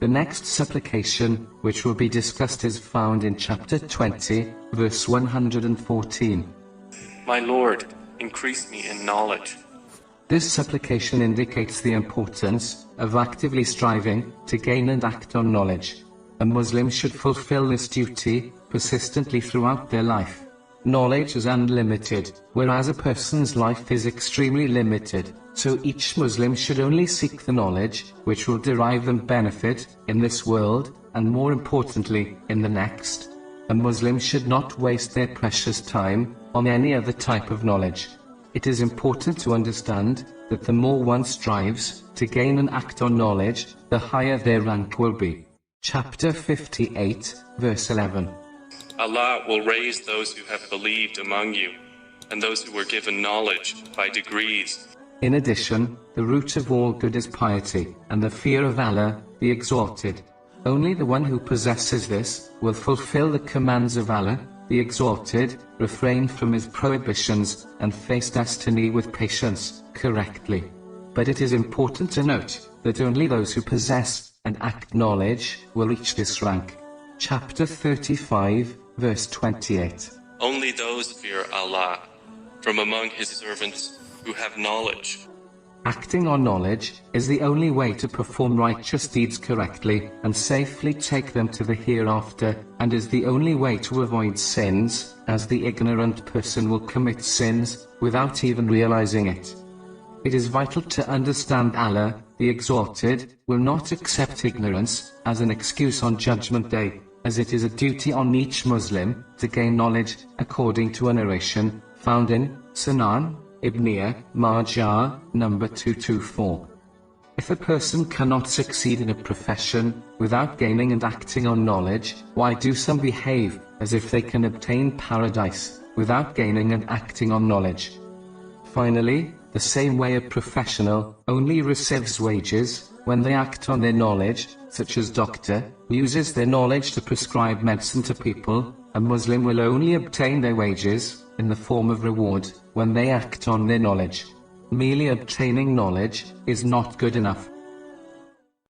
The next supplication, which will be discussed, is found in chapter 20, verse 114. My Lord, increase me in knowledge. This supplication indicates the importance of actively striving to gain and act on knowledge. A Muslim should fulfill this duty persistently throughout their life. Knowledge is unlimited, whereas a person's life is extremely limited, so each Muslim should only seek the knowledge which will derive them benefit in this world, and more importantly, in the next. A Muslim should not waste their precious time on any other type of knowledge. It is important to understand that the more one strives to gain and act on knowledge, the higher their rank will be. Chapter 58, verse 11. Allah will raise those who have believed among you, and those who were given knowledge by degrees. In addition, the root of all good is piety, and the fear of Allah, the Exalted. Only the one who possesses this will fulfill the commands of Allah, the Exalted, refrain from his prohibitions, and face destiny with patience, correctly. But it is important to note that only those who possess and act knowledge will reach this rank. Chapter 35, verse 28. Only those fear Allah from among His servants who have knowledge. Acting on knowledge is the only way to perform righteous deeds correctly and safely take them to the hereafter, and is the only way to avoid sins, as the ignorant person will commit sins without even realizing it. It is vital to understand Allah, the Exalted, will not accept ignorance as an excuse on Judgment Day, as it is a duty on each Muslim to gain knowledge, according to a narration found in Sunnah Ibn Majah, number 224. If a person cannot succeed in a profession without gaining and acting on knowledge, why do some behave as if they can obtain paradise without gaining and acting on knowledge? Finally, the same way a professional only receives wages when they act on their knowledge, such as doctor uses their knowledge to prescribe medicine to people, a Muslim will only obtain their wages in the form of reward when they act on their knowledge. Merely obtaining knowledge is not good enough.